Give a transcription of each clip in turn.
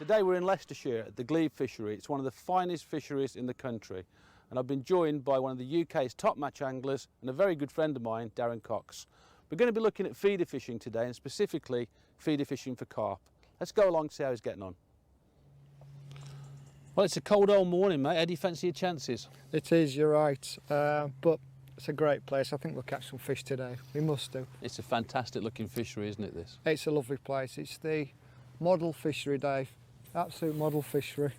Today we're in Leicestershire at the Glebe fishery. It's one of the finest fisheries in the country, and I've been joined by one of the UK's top match anglers and a very good friend of mine, Darren Cox. We're going to be looking at feeder fishing today, and specifically feeder fishing for carp. Let's go along and see how he's getting on. Well, it's a cold old morning, mate. How do you fancy your chances? It is, you're right, but it's a great place. I think we'll catch some fish today. We must do. It's a fantastic looking fishery, isn't it, this? It's a lovely place. It's the model fishery, Dave. Absolute model fishery.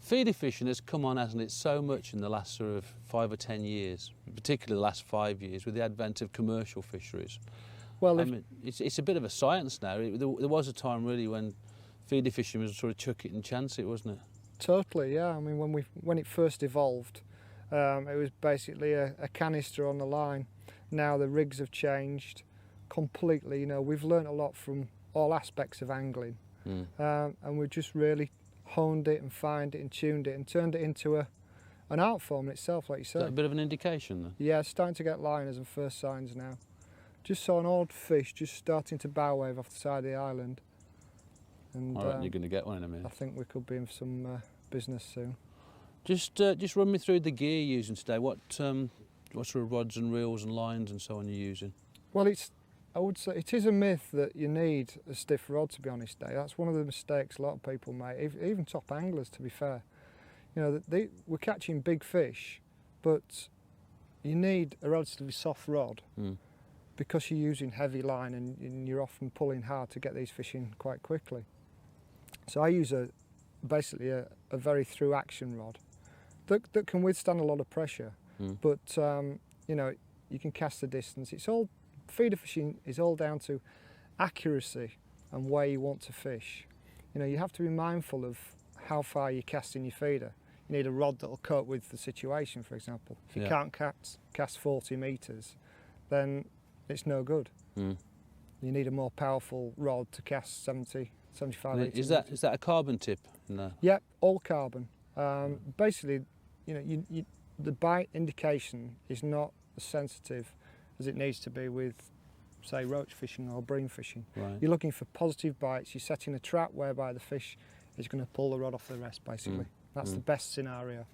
Feeder fishing has come on, hasn't it, so much in the last sort of 5 or 10 years, particularly the last 5 years with the advent of commercial fisheries. Well, I mean, it's a bit of a science now. There was a time really when feeder fishing was sort of chuck it and chance it, wasn't it? Totally, yeah. I mean, when it first evolved, it was basically a canister on the line. Now the rigs have changed completely. You know, we've learnt a lot from all aspects of angling. And we've just really honed it and fined it and tuned it and turned it into an art form itself, like you said. Is that a bit of an indication then? Yeah, starting to get liners and first signs now. Just saw an old fish just starting to bow wave off the side of the island. And I reckon you're going to get one in a minute. I think we could be in some business soon. Just run me through the gear you're using today. What sort of rods and reels and lines and so on you're using? Well, I would say it is a myth that you need a stiff rod, to be honest, Dave. That's one of the mistakes a lot of people make, even top anglers, to be fair. You know, we're catching big fish, but you need a relatively soft rod because you're using heavy line and you're often pulling hard to get these fish in quite quickly. So I use basically a very through action rod that can withstand a lot of pressure, but you know, you can cast the distance. Feeder fishing is all down to accuracy and where you want to fish. You know, you have to be mindful of how far you're casting your feeder. You need a rod that will cope with the situation, for example. If you can't cast 40 metres, then it's no good. You need a more powerful rod to cast 70, 75 metres. Is that a carbon tip? No. Yeah, all carbon. Basically, you know, the bite indication is not as sensitive as it needs to be with, say, roach fishing or bream fishing. Right. You're looking for positive bites. You're setting a trap whereby the fish is going to pull the rod off the rest, basically. That's the best scenario.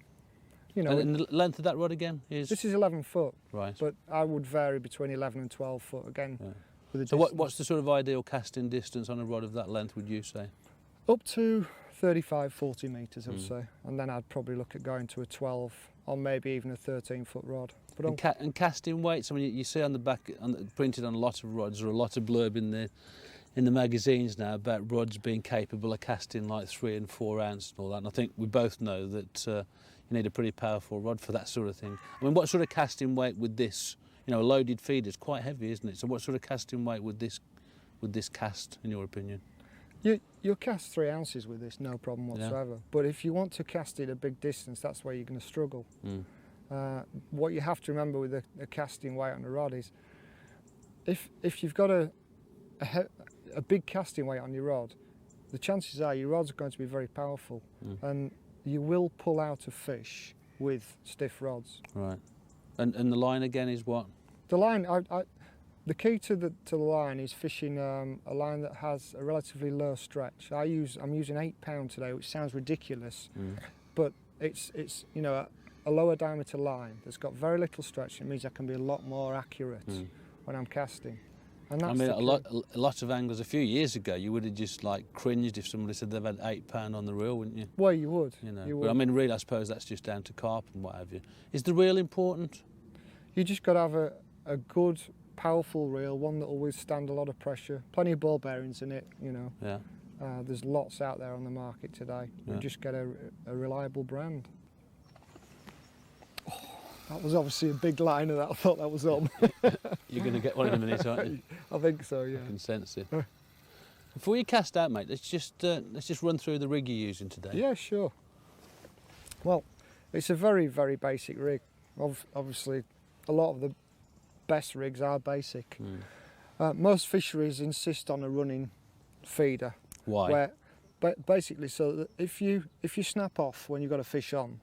You know, and the length of that rod again is? This is 11 foot, right. But I would vary between 11 and 12 foot again. Yeah. With the so what's the sort of ideal casting distance on a rod of that length, would you say? Up to 35, 40 metres, I'd say. And then I'd probably look at going to a 12 or maybe even a 13-foot rod. But and casting weights, I mean, you see on the back, printed on a lot of rods, or a lot of blurb in the magazines now about rods being capable of casting like 3 and 4 ounce and all that. And I think we both know that you need a pretty powerful rod for that sort of thing. I mean, what sort of casting weight would this, you know, a loaded feeder is quite heavy, isn't it? So what sort of casting weight would this cast, in your opinion? You'll cast 3 ounces with this, no problem whatsoever. Yeah. But if you want to cast it a big distance, that's where you're going to struggle. What you have to remember with a casting weight on a rod is, if you've got a big casting weight on your rod, the chances are your rod's going to be very powerful, and you will pull out a fish with stiff rods. Right. And the line again is what? The line, the key to the line is fishing a line that has a relatively low stretch. I'm using 8 pound today, which sounds ridiculous, but it's you know, a lower diameter line that's got very little stretch. It means I can be a lot more accurate when I'm casting. And that's, I mean, a lot of anglers a few years ago, you would have just like cringed if somebody said they've had 8 pound on the reel, wouldn't you? Well, you would. You know, you would. But I mean, really, I suppose that's just down to carp and what have you. Is the reel important? You just got to have a good, powerful reel, one that will withstand a lot of pressure. Plenty of ball bearings in it, you know. Yeah. There's lots out there on the market today. You just get a reliable brand. Oh, that was obviously a big liner that I thought that was on. You're going to get one in a minute, aren't you? I think so, yeah. I can sense it. Before you cast out, mate, let's just run through the rig you're using today. Yeah, sure. Well, it's a very, very basic rig. Obviously, a lot of the best rigs are basic. Most fisheries insist on a running feeder. Why? Basically, so that if you snap off when you've got a fish on,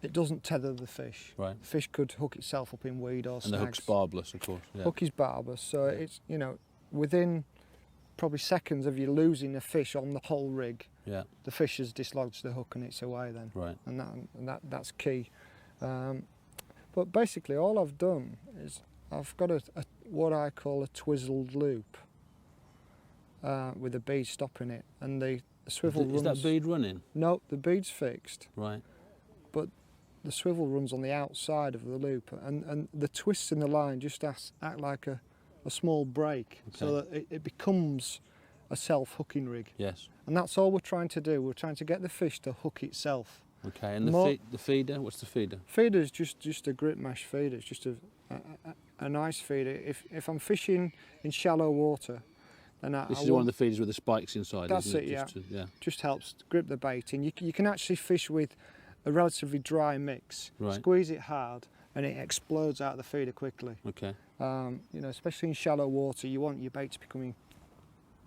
it doesn't tether the fish. Right. The fish could hook itself up in weed or snags. And the hook's barbless, of course. Yeah. Hook is barbless, so it's, you know, within probably seconds of you losing a fish on the whole rig, Yeah. the fish has dislodged the hook and it's away then. Right. And that's key. But basically all I've done is I've got what I call a twizzled loop with a bead stopping it, and the swivel runs... Is that bead running? No, the bead's fixed. Right. But the swivel runs on the outside of the loop, and the twists in the line just act like a small brake, Okay. so that it becomes a self-hooking rig. Yes. And that's all we're trying to do. We're trying to get the fish to hook itself. Okay, and the feeder, what's the feeder? Feeder is just a grip mesh feeder. It's just a nice feeder. If I'm fishing in shallow water, then This is one of the feeders with the spikes inside, that's isn't it? it, yeah. Yeah. Just helps grip the bait in. You can actually fish with a relatively dry mix. Right. Squeeze it hard and it explodes out of the feeder quickly. Okay. You know, especially in shallow water, you want your bait to be coming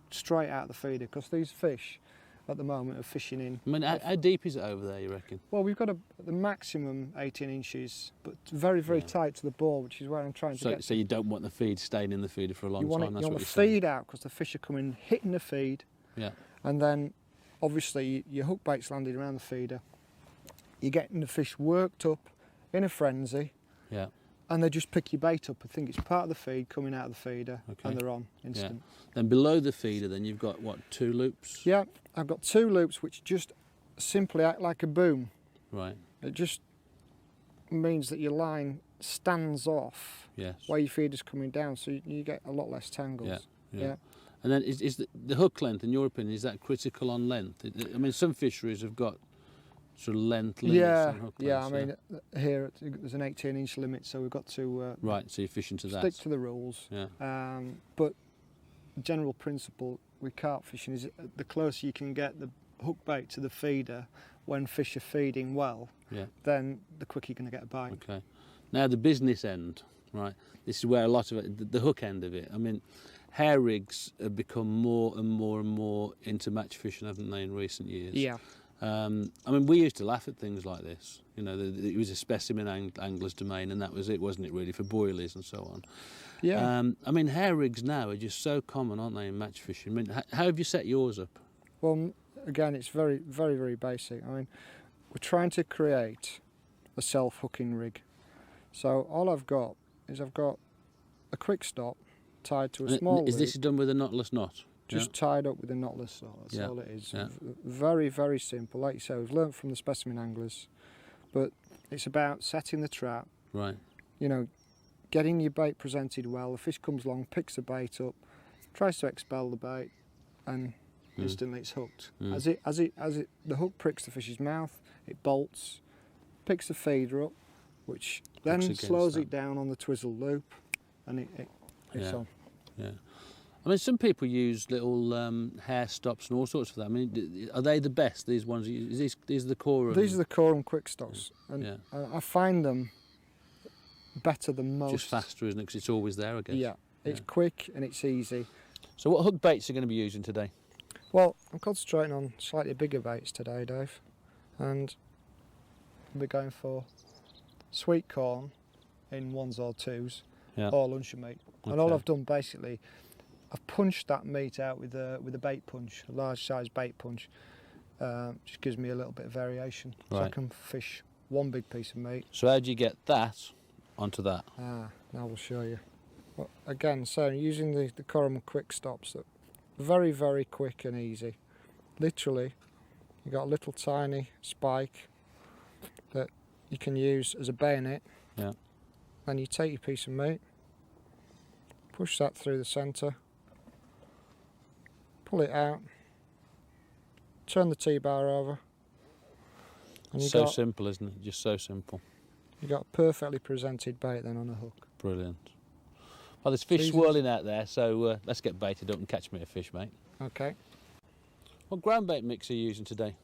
straight out of the feeder, because these fish at the moment are fishing in. I mean, how deep is it over there, you reckon? Well, we've got the maximum 18 inches, but very, very Yeah. tight to the bore, which is where I'm trying to get. So you don't want the feed staying in the feeder for a long You want time. That's you what want you're the saying. feed out, because the fish are coming, hitting the feed, Yeah. and then obviously your hook bait's landing around the feeder. You're getting the fish worked up in a frenzy, Yeah. and they just pick your bait up. I think it's part of the feed coming out of the feeder, Okay. and they're on instant. Then below the feeder, then you've got what, 2 loops? Yeah, I've got 2 loops which just simply act like a boom. Right. It just means that your line stands off Yes. where your feeder's coming down, so you get a lot less tangles. Yeah. And then is the hook length, in your opinion, is that critical on length? I mean, some fisheries have got sort of length limits on hook lengths. Yeah. I mean, here there's an 18-inch limit, so we've got to Right, so you're fishing to that. stick to the rules. Yeah. But general principle with carp fishing is the closer you can get the hook bait to the feeder when fish are feeding well, Yeah. then the quicker you're going to get a bite. Okay. Now the business end, right? This is where a lot of it, the hook end of it. I mean, hair rigs have become more and more and more into match fishing, haven't they, in recent years? Yeah. I mean, we used to laugh at things like this. You know, it was a specimen angler's domain, and that was it, wasn't it, really, for boilies and so on. Yeah. I mean, hair rigs now are just so common, aren't they, in match fishing? I mean, how have you set yours up? Well, again, it's very, very, very basic. I mean, we're trying to create a self-hooking rig. So all I've got is I've got a quick stop tied to a small Is loop, this done with a knotless knot? just tied up with a knotless knot. That's Yeah. all it is. Yeah. Very, very simple. Like you say, we've learnt from the specimen anglers, but it's about setting the trap. Right. You know, getting your bait presented well. The fish comes along, picks the bait up, tries to expel the bait, and instantly it's hooked. Mm. As the hook pricks the fish's mouth, it bolts, picks the feeder up, which then against slows that. it down on the twizzle loop, and it's Yeah. on. Yeah. I mean, some people use little hair stops and all sorts of that. I mean, are they the best, these ones? These are the core of These are them? the Corum quick stops, and Yeah. I find them better than most. Just faster, isn't it? Because it's always there, I guess. Yeah, it's Yeah. quick and it's easy. So what hook baits are you going to be using today? Well, I'm concentrating on slightly bigger baits today, Dave, and we're going for sweet corn in 1s or 2s, Yeah. or luncheon meat. And all Okay. I've done basically, I've punched that meat out with a bait punch, a large size bait punch. Just gives me a little bit of variation, so I Right. can fish one big piece of meat. So how do you get that onto that? Now we'll show you. Well, again, so using the Corum quick stops, that very, very quick and easy. Literally, you got a little tiny spike that you can use as a bayonet. Yeah. Then you take your piece of meat, push that through the centre, pull it out, turn the T-bar over, and So simple, isn't it? Just so simple. you got a perfectly presented bait then on a hook. Brilliant. Well, there's fish Easy. swirling out there, so let's get baited up and catch me a fish, mate. Okay. What ground bait mix are you using today?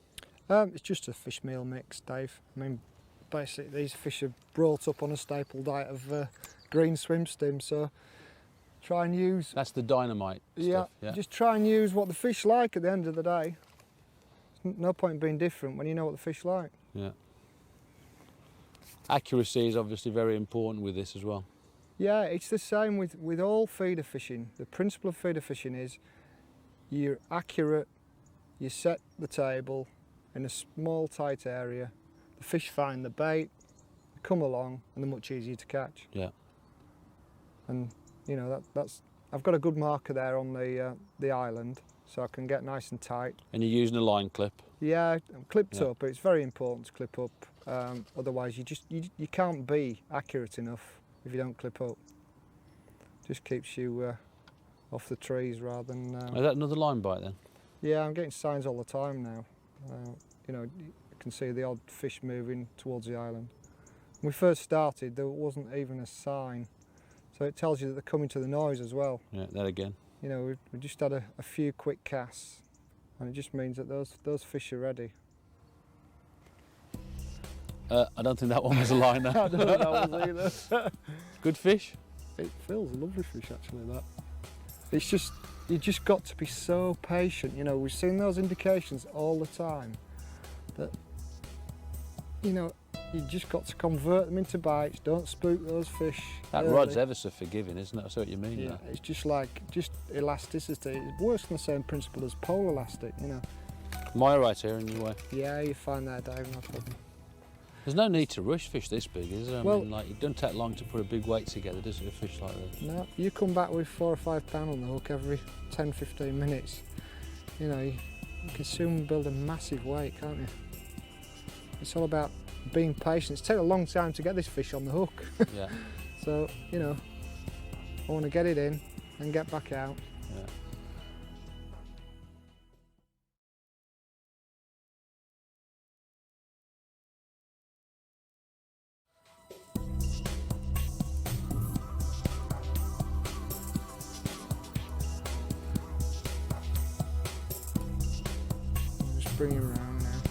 It's just a fish meal mix, Dave. I mean, basically these fish are brought up on a staple diet of green swim stim, so try and use... That's the dynamite stuff, yeah? Just try and use what the fish like at the end of the day. There's no point in being different when you know what the fish like. Yeah. Accuracy is obviously very important with this as well. Yeah, it's the same with all feeder fishing. The principle of feeder fishing is you're accurate, you set the table in a small tight area, the fish find the bait, they come along, and they're much easier to catch. Yeah. And you know, that's I've got a good marker there on the island, so I can get nice and tight. And you're using a line clip? Yeah, I'm clipped Yeah. up. It's very important to clip up. Otherwise, you can't be accurate enough if you don't clip up. Just keeps you off the trees rather than. Is that another line bite then? Yeah, I'm getting signs all the time now. You know, you can see the odd fish moving towards the island. When we first started, there wasn't even a sign, so it tells you that they're coming to the noise as well. Yeah, there again. You know, we just had a few quick casts, and it just means that those fish are ready. I don't think that one was a liner. I don't know that was either. Good fish? It feels a lovely fish actually, that. It's just, you just got to be so patient. You know, we've seen those indications all the time that, you know, you just got to convert them into bites, don't spook those fish. That early. rod's ever so forgiving, isn't it? I see what you mean. Yeah, There. it's just like, just elasticity. It's worse than the same principle as pole elastic, you know. Am I right here in your way? Yeah, you find that diving, no problem. There's no need to rush fish this big, is there? I Well- mean, like, it doesn't take long to put a big weight together, does it, a fish like this? No, you come back with 4 or 5 pound on the hook every 10-15 minutes. You know, you can soon build a massive weight, can't you? It's all about being patient. It's taken a long time to get this fish on the hook. Yeah, So, you know, I want to get it in and get back out. yeah. Just bring him around now.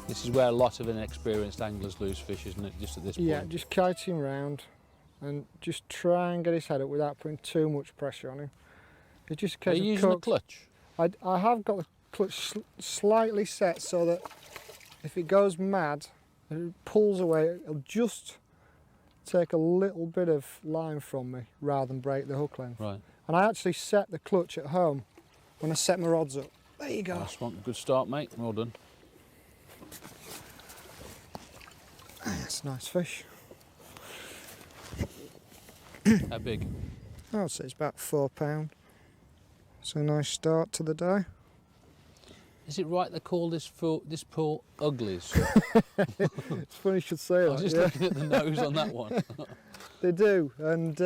This is where a lot of inexperienced anglers lose fish, isn't it, just at this point? Yeah, just kite him round and just try and get his head up without putting too much pressure on him. It's just a Are case you of using a coax. clutch? I have got the clutch slightly set so that if it goes mad and it pulls away, it'll just take a little bit of line from me rather than break the hook length. Right. And I actually set the clutch at home when I set my rods up. There you go. Nice one. Good start, mate. Well done. That's a nice fish. How big? I'd say it's about £4. It's a nice start to the day. Is it right they call this pool uglies? It's funny you should say I that. was just yeah. looking at the nose on that one. They do, and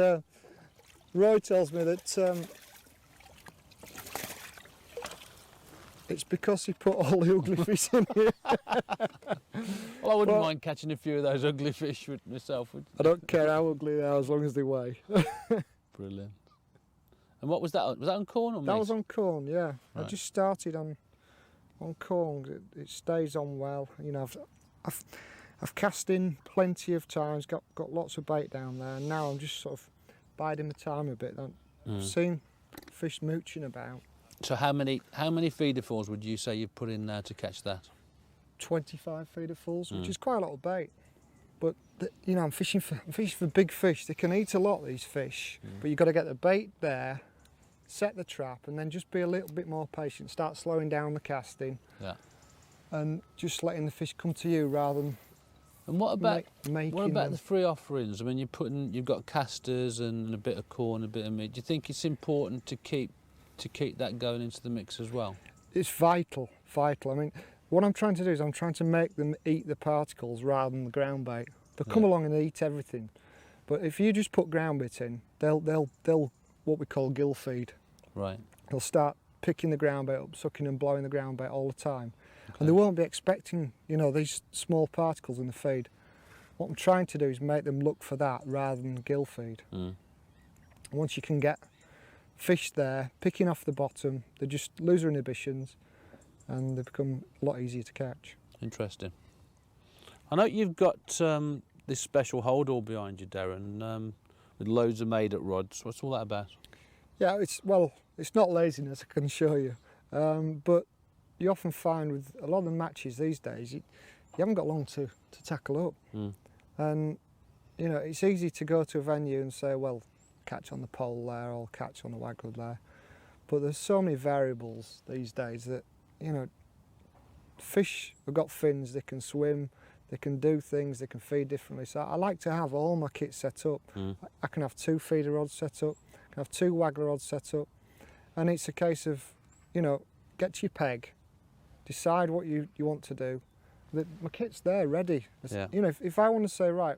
Roy tells me that it's because he put all the ugly fish in here. Well, I wouldn't Well- mind catching a few of those ugly fish with myself. I don't care how ugly they are as long as they weigh. Brilliant. And what was that? Was that on corn or That meat? was on corn, yeah. I Right. just started on corn. It stays on well. You know, I've cast in plenty of times, got lots of bait down there, and now I'm just sort of biding my time a bit. I've seen fish mooching about. So how many feederfuls would you say you've put in there to catch that? 25 feederfuls, which is quite a lot of bait. But you know, I'm fishing for big fish. They can eat a lot, these fish, but you've got to get the bait there, set the trap, and then just be a little bit more patient. Start slowing down the casting, Yeah. and just letting the fish come to you rather than And what about making what about them. the free offerings? I mean, you've got casters and a bit of corn, a bit of meat. Do you think it's important to keep that going into the mix as well? It's vital. I mean, what I'm trying to do is I'm trying to make them eat the particles rather than the ground bait. They'll come along and eat everything, but if you just put ground bait in, they'll what we call gill feed. Right. They'll start picking the ground bait up, sucking and blowing the ground bait all the time, Okay. and they won't be expecting, you know, these small particles in the feed. What I'm trying to do is make them look for that rather than gill feed. Once you can get fish there picking off the bottom, they just lose their inhibitions and they become a lot easier to catch. Interesting. I know you've got this special hold all behind you, Darren, with loads of made-up rods. What's all that about? Yeah, it's not laziness, I can assure you, but you often find with a lot of the matches these days, you haven't got long to tackle up. And you know, it's easy to go to a venue and say, well, catch on the pole there or catch on the waggle there, But there's so many variables these days that, you know, fish have got fins, they can swim, they can do things, they can feed differently. So I like to have all my kit set up. I can have 2 feeder rods set up, I can have 2 waggler rods set up, and it's a case of, you know, get to your peg, decide what you want to do. My kit's there, ready. Yeah. You know, if I want to say, right,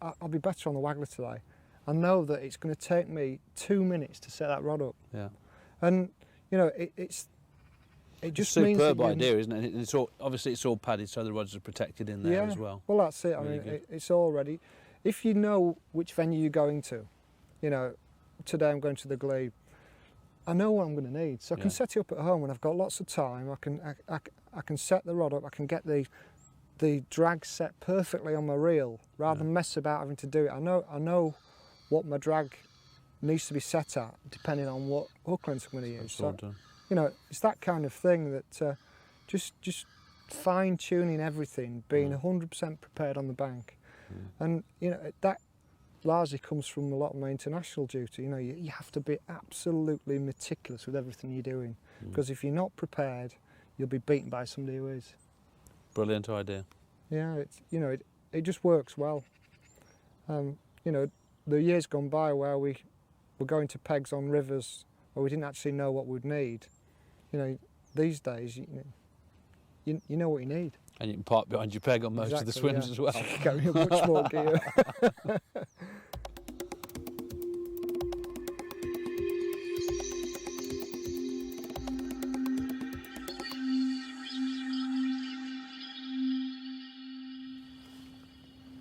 I'll be better on the waggler today, I know that it's going to take me 2 minutes to set that rod up. Yeah. And, you know, it just means that superb idea, isn't it? And it's all, obviously it's all padded so the rods are protected in there as well. Well, that's it. Really I mean, it's all ready. If you know which venue you're going to, you know, today I'm going to the Glebe, I know what I'm going to need, so I can set it up at home when I've got lots of time. I can set the rod up. I can get the drag set perfectly on my reel rather than mess about having to do it. I know what my drag needs to be set at depending on what hook length I'm going to use. So, you know, it's that kind of thing that just fine tuning everything, being 100% prepared on the bank, and you know that largely comes from a lot of my international duty. You know, you have to be absolutely meticulous with everything you're doing, because if you're not prepared, you'll be beaten by somebody who is. Brilliant idea. Yeah, it's, you know, it just works well. You know, the years gone by where we were going to pegs on rivers where we didn't actually know what we'd need. You know, these days, you know what you need. And you can park behind your peg on most of the swims as well. You carry much more gear.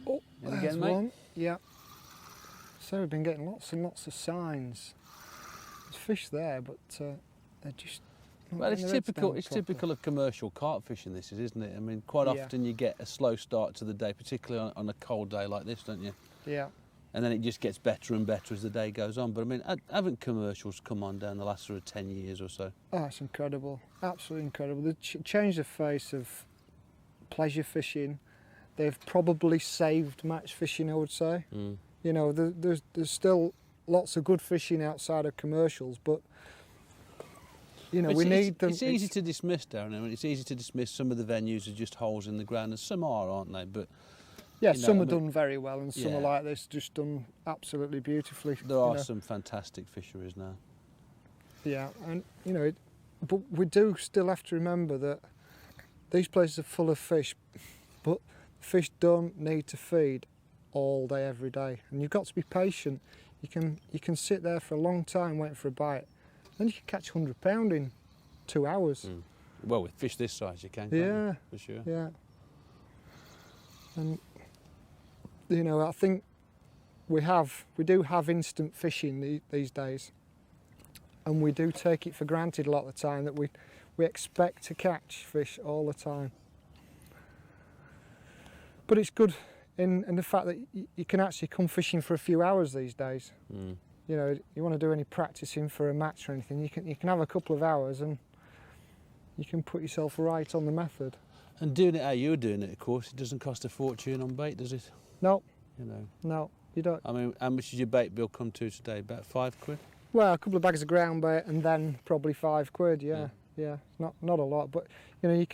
Oh, there's again, mate? one. Yeah. So we've been getting lots and lots of signs. There's fish there, but they're just. Well, it's typical. It's typical of commercial carp fishing. This is, isn't it? I mean, quite often you get a slow start to the day, particularly on a cold day like this, don't you? Yeah. And then it just gets better and better as the day goes on. But I mean, haven't commercials come on down the last sort of 10 years or so? Oh, it's incredible. Absolutely incredible. They've changed the face of pleasure fishing. They've probably saved match fishing, I would say. You know, there's still lots of good fishing outside of commercials, but you know, we need them. It's easy to dismiss, Darren. I mean, it's easy to dismiss some of the venues are just holes in the ground, and some are, aren't they? But yeah, some are done very well, and some are like this, just done absolutely beautifully. There are some fantastic fisheries now. Yeah, and you know, but we do still have to remember that these places are full of fish, but fish don't need to feed all day, every day, and you've got to be patient. You can sit there for a long time waiting for a bite. Then you can catch 100 pound in 2 hours. Well, with fish this size, you can. Yeah, for sure. Yeah. And you know, I think we do have instant fishing these days, and we do take it for granted a lot of the time that we expect to catch fish all the time. But it's good in the fact that you can actually come fishing for a few hours these days. You know, you want to do any practicing for a match or anything, you can have a couple of hours and you can put yourself right on the method. And doing it how you're doing it, of course, it doesn't cost a fortune on bait, does it? No. You know. No, you don't. I mean, how much did your bait bill come to today? About £5? Well, a couple of bags of ground bait and then probably £5. Yeah. Not a lot, but you know,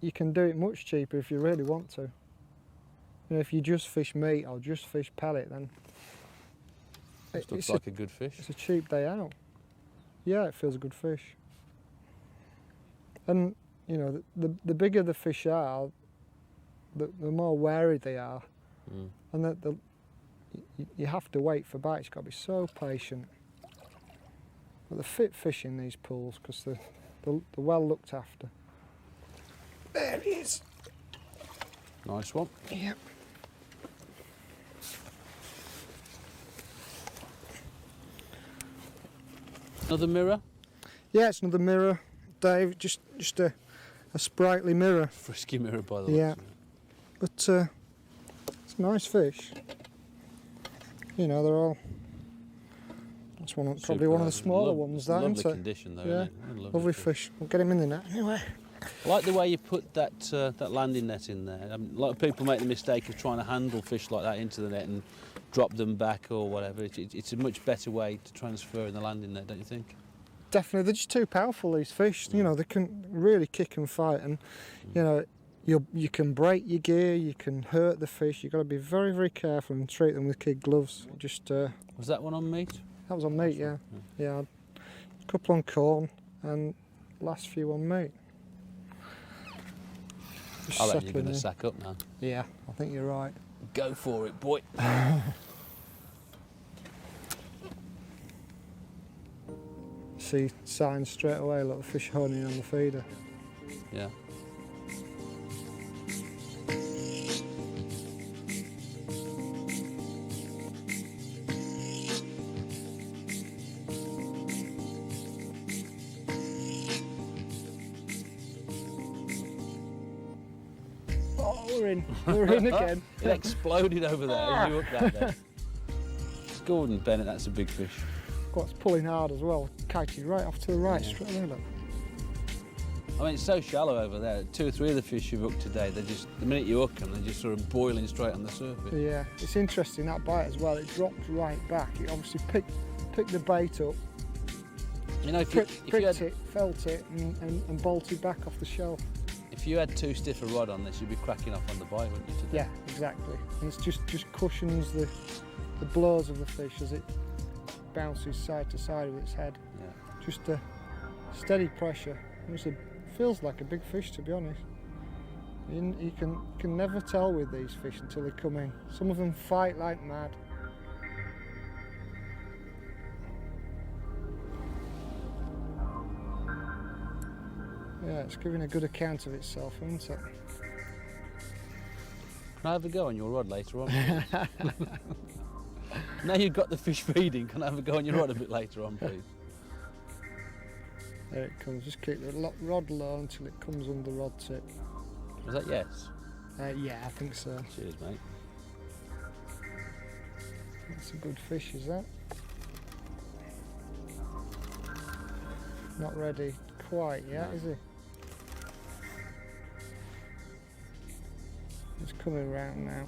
you can do it much cheaper if you really want to. You know, if you just fish meat or just fish pellet, then it looks like a good fish. It's a cheap day out. Yeah, it feels a good fish. And you know, the bigger the fish are, the more wary they are, and you have to wait for bites. You've got to be so patient. But they're fit fish in these pools because they're well looked after. There he is. Nice one. Yep. Another mirror? Yeah, it's another mirror, Dave. Just a sprightly mirror. Frisky mirror, by the way. Yeah, but it's a nice fish. You know, they're all. That's probably one of the smaller ones. That, lovely isn't it? condition, though. Yeah, isn't it? lovely fish. We'll get him in the net anyway. I like the way you put that that landing net in there. A lot of people make the mistake of trying to handle fish like that into the net and drop them back or whatever. It's a much better way to transfer in the landing net, don't you think? Definitely, they're just too powerful, these fish. You know, they can really kick and fight, and you know, you can break your gear, you can hurt the fish. You've got to be very, very careful and treat them with kid gloves. Just Was that one on meat? that was on meat, yeah. Yeah, a couple on corn and last few on meat. Just I reckon you're settling going to in. sack up now. Yeah, I think you're right. Go for it, boy. See signs straight away, look, the fish honing on the feeder. Yeah. Oh, we're in. We're in again. It exploded over there as you hooked that there. It's Gordon Bennett, that's a big fish. What's pulling hard as well, kiting right off to the right, straight away. Look. I mean, it's so shallow over there. 2 or 3 of the fish you've hooked today, they're just, the minute you hook them, they're just sort of boiling straight on the surface. Yeah, it's interesting, that bite as well. It dropped right back. It obviously picked the bait up, You know, if you pricked had, it, felt it, and bolted back off the shelf. if you had too stiff a rod on this, you'd be cracking off on the bite, wouldn't you, today? Yeah, exactly. And it's just cushions the blows of the fish as it bounces side to side with its head. Yeah. Just a steady pressure. It feels like a big fish, to be honest. You can never tell with these fish until they come in. Some of them fight like mad. Yeah, it's giving a good account of itself, isn't it? Can I have a go on your rod later on? Now you've got the fish feeding, can I have a go on your rod a bit later on, please? There it comes. Just keep the rod low until it comes under rod tip. Was that yes? Yeah, I think so. Cheers, mate. That's a good fish, is that? Not ready quite yet, No. is he? It's coming round now.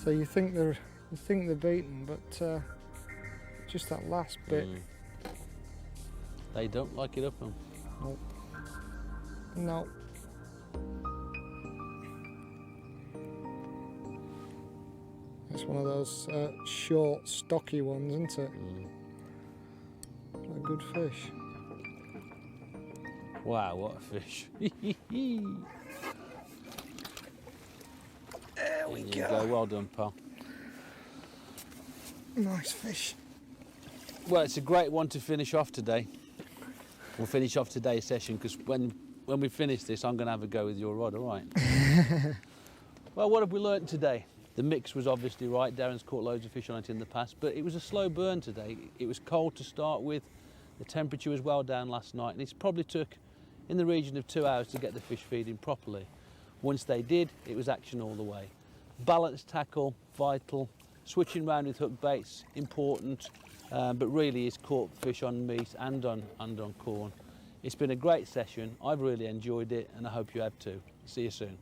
So you think they're beaten, but just that last bit. They don't like it up them. No. It's one of those short, stocky ones, isn't it? A good fish. Wow, what a fish. There we There you go, well done, pal. Nice fish. Well, it's a great one to finish off today. We'll finish off today's session because when we finish this, I'm going to have a go with your rod, all right? Well, what have we learnt today? The mix was obviously right. Darren's caught loads of fish on it in the past, but it was a slow burn today. It was cold to start with. The temperature was well down last night, and it probably took in the region of 2 hours to get the fish feeding properly. Once they did, it was action all the way. Balanced tackle, vital. Switching round with hook baits, important. But really is caught fish on meat and on corn. It's been a great session. I've really enjoyed it, and I hope you have too. See you soon.